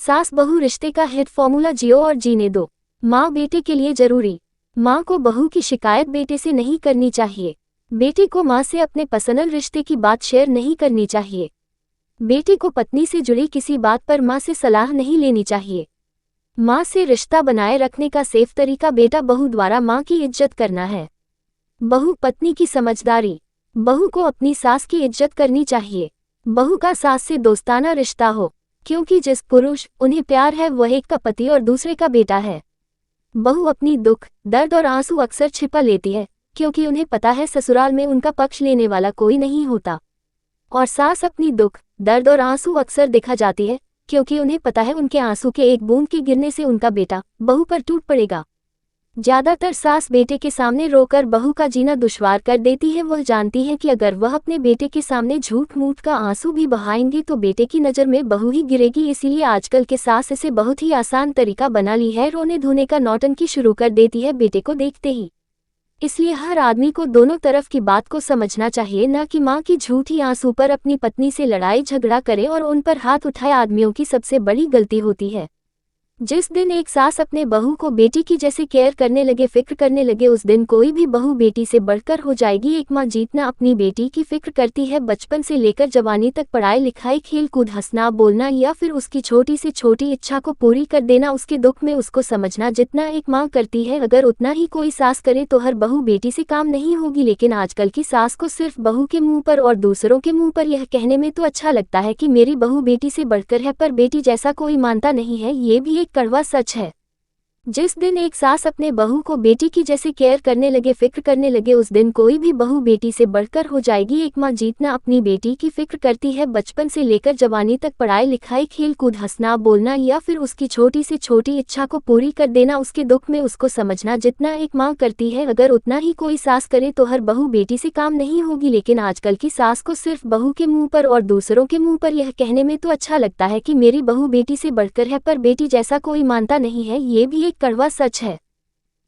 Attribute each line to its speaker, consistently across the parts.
Speaker 1: सास बहू रिश्ते का हिट फॉर्मूला जियो और जीने दो। माँ बेटे के लिए जरूरी। माँ को बहू की शिकायत बेटे से नहीं करनी चाहिए। बेटे को माँ से अपने पर्सनल रिश्ते की बात शेयर नहीं करनी चाहिए। बेटे को पत्नी से जुड़ी किसी बात पर माँ से सलाह नहीं लेनी चाहिए। माँ से रिश्ता बनाए रखने का सेफ तरीका बेटा बहू द्वारा माँ की इज्जत करना है। बहू पत्नी की समझदारी। बहू को अपनी सास की इज्जत करनी चाहिए। बहू का सास से दोस्ताना रिश्ता हो, क्योंकि जिस पुरुष उन्हें प्यार है वह एक का पति और दूसरे का बेटा है। बहू अपनी दुख, दर्द और आंसू अक्सर छिपा लेती है, क्योंकि उन्हें पता है ससुराल में उनका पक्ष लेने वाला कोई नहीं होता। और सास अपनी दुख, दर्द और आंसू अक्सर दिखा जाती है, क्योंकि उन्हें पता है उनके आंसू के एक बूंद के गिरने से उनका बेटा बहू पर टूट पड़ेगा। ज्यादातर सास बेटे के सामने रोकर बहू का जीना दुश्वार कर देती है। वह जानती है कि अगर वह अपने बेटे के सामने झूठ मूठ का आंसू भी बहाएंगे तो बेटे की नज़र में बहू ही गिरेगी। इसीलिए आजकल के सास इसे बहुत ही आसान तरीका बना ली है, रोने धोने का नौटंकी शुरू कर देती है बेटे को देखते ही। इसलिए हर आदमी को दोनों तरफ की बात को समझना चाहिए, न कि माँ की झूठी आंसू पर अपनी पत्नी से लड़ाई झगड़ा करे और उन पर हाथ उठाए। आदमियों की सबसे बड़ी गलती होती है जिस दिन एक सास अपने बहू को बेटी की जैसे केयर करने लगे, फिक्र करने लगे, उस दिन कोई भी बहू बेटी से बढ़कर हो जाएगी। एक माँ जितना अपनी बेटी की फिक्र करती है बचपन से लेकर जवानी तक, पढ़ाई लिखाई खेल कूद हंसना बोलना या फिर उसकी छोटी से छोटी इच्छा को पूरी कर देना, उसके दुख में उसको समझना जितना एक माँ करती है, अगर उतना ही कोई सास करे तो हर बहू बेटी से काम नहीं होगी। लेकिन आजकल की सास को सिर्फ बहू के मुंह पर और दूसरों के मुंह पर यह कहने में तो अच्छा लगता है कि मेरी बहू बेटी से बढ़कर है, पर बेटी जैसा कोई मानता नहीं है। ये भी एक कड़वा सच है। जिस दिन एक सास अपने बहू को बेटी की जैसे केयर करने लगे, फिक्र करने लगे, उस दिन कोई भी बहू बेटी से बढ़कर हो जाएगी। एक माँ जितना अपनी बेटी की फिक्र करती है बचपन से लेकर जवानी तक, पढ़ाई लिखाई खेल कूद हंसना बोलना या फिर उसकी छोटी से छोटी इच्छा को पूरी कर देना, उसके दुख में उसको समझना जितना एक माँ करती है, अगर उतना ही कोई सास करे तो हर बहू बेटी से काम नहीं होगी। लेकिन आजकल की सास को सिर्फ बहू के मुंह पर और दूसरों के मुंह पर यह कहने में तो अच्छा लगता है कि मेरी बहू बेटी से बढ़कर है, पर बेटी जैसा कोई मानता नहीं है। ये भी कड़वा सच है।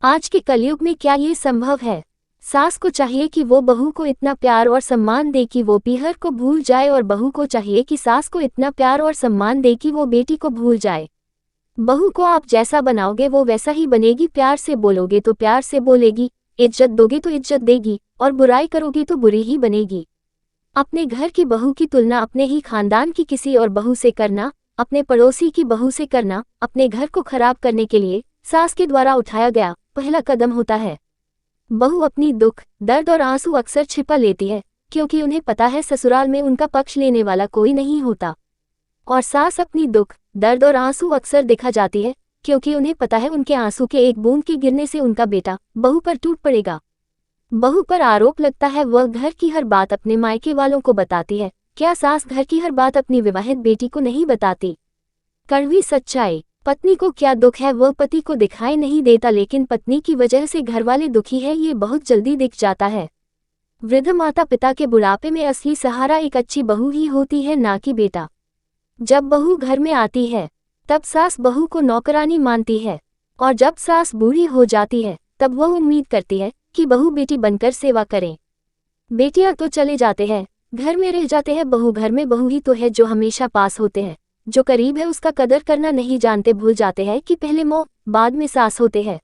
Speaker 1: आज के कलयुग में क्या ये संभव है? सास को चाहिए कि वो बहू को इतना प्यार और सम्मान दे कि वो पीहर को भूल जाए, और बहू को चाहिए कि सास को इतना प्यार और सम्मान दे कि वो बेटी को भूल जाए। बहू को आप जैसा बनाओगे वो वैसा ही बनेगी। प्यार से बोलोगे तो प्यार से बोलेगी, इज्जत दोगे तो इज्जत देगी, और बुराई करोगे तो बुरी ही बनेगी। अपने घर की बहू की तुलना अपने ही खानदान की किसी और बहू से करना, अपने पड़ोसी की बहू से करना, अपने घर को खराब करने के लिए सास के द्वारा उठाया गया पहला कदम होता है। बहू अपनी दुख, दर्द और आंसू अक्सर छिपा लेती है, क्योंकि उन्हें पता है ससुराल में उनका पक्ष लेने वाला कोई नहीं होता। और सास अपनी दुख, दर्द और आंसू अक्सर दिखा जाती है, क्योंकि उन्हें पता है उनके आंसू के एक बूंद के गिरने से उनका बेटा बहू पर टूट पड़ेगा। बहू पर आरोप लगता है वह घर की हर बात अपने मायके वालों को बताती है। क्या सास घर की हर बात अपनी विवाहित बेटी को नहीं बताती? कड़वी सच्चाई। पत्नी को क्या दुख है वह पति को दिखाई नहीं देता, लेकिन पत्नी की वजह से घरवाले दुखी है ये बहुत जल्दी दिख जाता है। वृद्ध माता पिता के बुढ़ापे में असली सहारा एक अच्छी बहू ही होती है, ना कि बेटा। जब बहू घर में आती है तब सास बहू को नौकरानी मानती है, और जब सास बूढ़ी हो जाती है तब वह उम्मीद करती है कि बहू बेटी बनकर सेवा करें। बेटियां तो चले जाते हैं, घर में रह जाते हैं, बहू घर में बहू ही तो है जो हमेशा पास होते हैं। जो करीब है उसका कदर करना नहीं जानते, भूल जाते हैं कि पहले मौत बाद में सास होते हैं।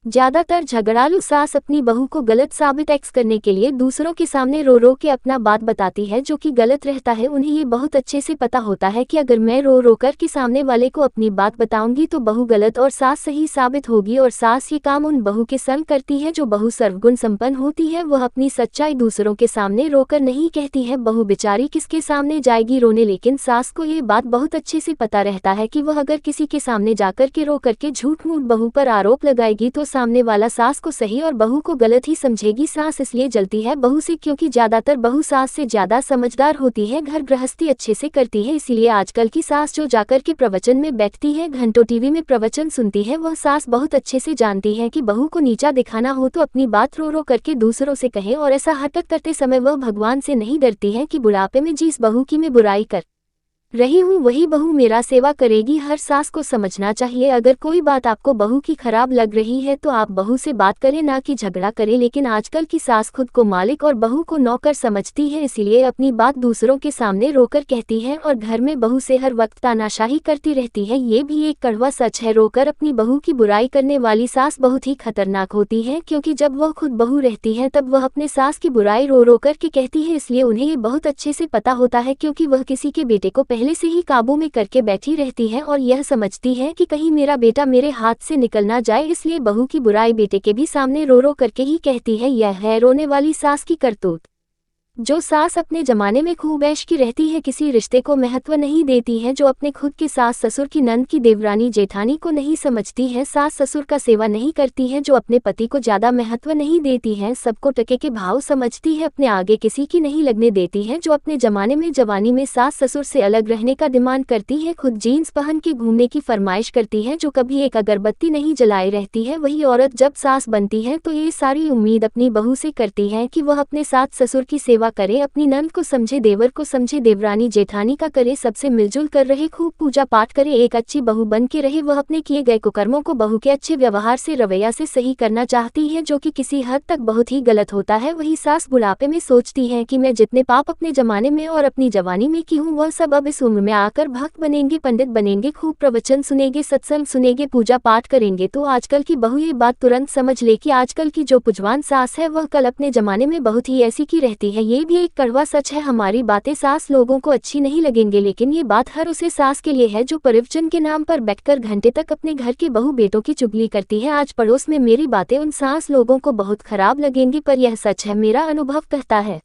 Speaker 1: ज्यादातर झगड़ालू सास अपनी बहू को गलत साबित करने के लिए दूसरों के सामने रो रो के अपना बात बताती है, जो कि गलत रहता है। उन्हें ये बहुत अच्छे से पता होता है कि अगर मैं रो रो कर के सामने वाले को अपनी बात बताऊंगी तो बहू गलत और सास सही साबित होगी। और सास ये काम उन बहू के संग करती है जो बहू सर्वगुण संपन्न होती है। वह अपनी सच्चाई दूसरों के सामने रोकर नहीं कहती है, बहू बेचारी किसके सामने जाएगी रोने। लेकिन सास को ये बात बहुत अच्छे से पता रहता है कि वह अगर किसी के सामने जाकर के रो करके झूठ मूठ बहू पर आरोप लगाएगी तो सामने वाला सास को सही और बहू को गलत ही समझेगी। सास इसलिए जलती है बहू से क्योंकि ज्यादातर बहू सास से ज्यादा समझदार होती है, घर गृहस्थी अच्छे से करती है। इसीलिए आजकल की सास जो जाकर के प्रवचन में बैठती है, घंटों टीवी में प्रवचन सुनती है, वह सास बहुत अच्छे से जानती है कि बहू को नीचा दिखाना हो तो अपनी बात रो रो करके दूसरों से कहे। और ऐसा हरकत करते समय वह भगवान से नहीं डरती है कि बुढ़ापे में जिस बहू की मैं बुराई कर रही हूँ वही बहू मेरा सेवा करेगी। हर सास को समझना चाहिए, अगर कोई बात आपको बहू की खराब लग रही है तो आप बहू से बात करें, ना कि झगड़ा करें। लेकिन आजकल की सास खुद को मालिक और बहू को नौकर समझती है, इसलिए अपनी बात दूसरों के सामने रोकर कहती है और घर में बहू से हर वक्त तानाशाही करती रहती है। ये भी एक कड़वा सच है। रोकर अपनी बहू की बुराई करने वाली सास बहुत ही खतरनाक होती है, क्योंकि जब वह खुद बहू रहती है तब वह अपने सास की बुराई रो रो कर के कहती है। इसलिए उन्हें ये बहुत अच्छे से पता होता है, क्योंकि वह किसी के बेटे को पहले से ही काबू में करके बैठी रहती है और यह समझती है कि कहीं मेरा बेटा मेरे हाथ से निकल ना जाए, इसलिए बहू की बुराई बेटे के भी सामने रो रो करके ही कहती है। यह है रोने वाली सास की करतूत। जो सास अपने जमाने में खूब ऐश की रहती है, किसी रिश्ते को महत्व नहीं देती है, जो अपने खुद के सास ससुर की नंद की देवरानी जेठानी को नहीं समझती है, सास ससुर का सेवा नहीं करती है, जो अपने पति को ज्यादा महत्व नहीं देती है, सबको टके के भाव समझती है, अपने आगे किसी की नहीं लगने देती है, जो अपने जमाने में जवानी में सास ससुर से अलग रहने का डिमांड करती है, खुद जीन्स पहन के घूमने की फरमाइश करती है, जो कभी एक अगरबत्ती नहीं जलाए रहती है। वही औरत जब सास बनती है तो ये सारी उम्मीद अपनी बहू से करती है कि वह अपने सास ससुर की सेवा करे, अपनी नंद को समझे, देवर को समझे, देवरानी जेठानी का करे, सबसे मिलजुल कर रहे, खूब पूजा पाठ करे, एक अच्छी बहू बन के रहे। वह अपने किए गए कुकर्मों को बहू के अच्छे व्यवहार से, रवैया से सही करना चाहती है, जो कि किसी हद तक बहुत ही गलत होता है। वही सास बुढ़ापे में सोचती है कि मैं जितने पाप अपने जमाने में और अपनी जवानी में की हूँ, वह सब अब इस उम्र में आकर भक्त बनेंगे, पंडित बनेंगे, खूब प्रवचन सुनेंगे, सत्संग सुनेंगे, पूजा पाठ करेंगे। तो आजकल की बहू ये बात तुरंत समझ ले कि आजकल की जो पुजवान सास है वह कल अपने जमाने में बहुत ही ऐसी की रहती है। ये भी एक कड़वा सच है। हमारी बातें सास लोगों को अच्छी नहीं लगेंगे, लेकिन ये बात हर उसे सास के लिए है जो परिवचन के नाम पर बैठकर घंटे तक अपने घर के बहू बेटों की चुगली करती है। आज पड़ोस में मेरी बातें उन सास लोगों को बहुत खराब लगेंगी, पर यह सच है, मेरा अनुभव कहता है।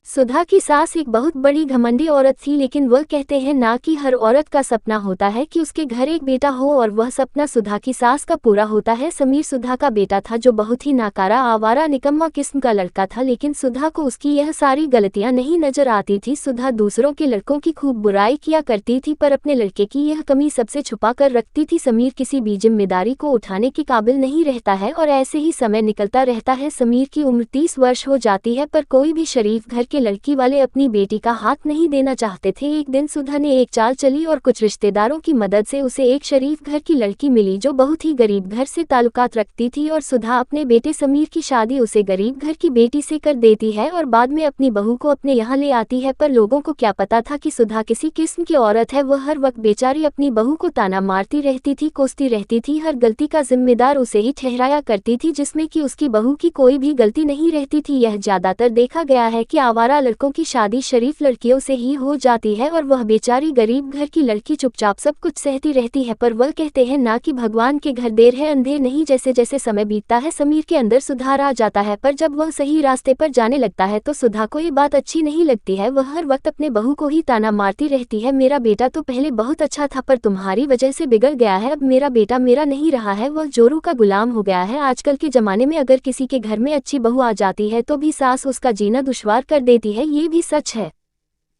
Speaker 1: सुधा की सास एक बहुत बड़ी घमंडी औरत थी, लेकिन वह कहते हैं ना कि हर औरत का सपना होता है कि उसके घर एक बेटा हो, और वह सपना सुधा की सास का पूरा होता है। समीर सुधा का बेटा था, जो बहुत ही नाकारा, आवारा, निकम्मा किस्म का लड़का था, लेकिन सुधा को उसकी यह सारी गलतियां नहीं नजर आती थी। सुधा दूसरों के लड़कों की खूब बुराई किया करती थी, पर अपने लड़के की यह कमी सबसे छुपा कर रखती थी। समीर किसी भी जिम्मेदारी को उठाने के काबिल नहीं रहता है, और ऐसे ही समय निकलता रहता है। समीर की उम्र 30 वर्ष हो जाती है, पर कोई भी शरीफ घर के लड़की वाले अपनी बेटी का हाथ नहीं देना चाहते थे। एक दिन सुधा ने एक चाल चली और कुछ रिश्तेदारों की मदद से उसे एक शरीफ घर की लड़की मिली, जो बहुत ही गरीब घर से ताल्लुकात रखती थी, और सुधा अपने बेटे समीर की शादी उसे गरीब घर की बेटी से कर देती है और बाद में अपनी बहू को अपने यहाँ ले आती है। पर लोगों को क्या पता था कि सुधा किसी किस्म की औरत है। वह हर वक्त बेचारी अपनी बहू को ताना मारती रहती थी, कोसती रहती थी, हर गलती का जिम्मेदार उसे ही ठहराया करती थी, जिसमें कि उसकी बहू की कोई भी गलती नहीं रहती थी। यह ज्यादातर देखा गया है कि आवारा लड़कों की शादी शरीफ लड़कियों से ही हो जाती है, और वह बेचारी गरीब घर की लड़की चुपचाप सब कुछ सहती रहती है। पर वह कहते हैं ना कि भगवान के घर देर है अंधेर नहीं। जैसे जैसे समय बीतता है समीर के अंदर सुधार आ जाता है, पर जब वह सही रास्ते पर जाने लगता है तो सुधा को ये बात अच्छी नहीं लगती है। वह हर वक्त अपने बहू को ही ताना मारती रहती है, मेरा बेटा तो पहले बहुत अच्छा था, पर तुम्हारी वजह से बिगड़ गया है, अब मेरा बेटा मेरा नहीं रहा है, वह जोरू का गुलाम हो गया है। आजकल के जमाने में अगर किसी के घर में अच्छी बहू आ जाती है तो भी सास उसका जीना दुश्वार कर देती है, ये भी सच है।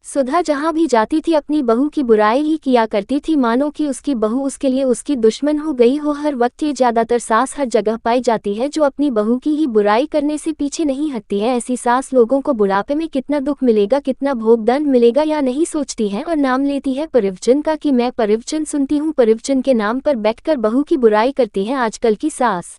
Speaker 1: सुधा जहाँ भी जाती थी अपनी बहू की बुराई ही किया करती थी, मानो कि उसकी बहू उसके लिए उसकी दुश्मन हो गई हो। हर वक्त ये ज्यादातर सास हर जगह पाई जाती है, जो अपनी बहू की ही बुराई करने से पीछे नहीं हटती है। ऐसी सास लोगों को बुढ़ापे में कितना दुख मिलेगा, कितना भोग दंड मिलेगा या नहीं सोचती है, और नाम लेती है परिवचन का कि मैं परिवचन सुनती हूँ। परिवचन के नाम पर बैठकर बहू की बुराई करती है आजकल की सास।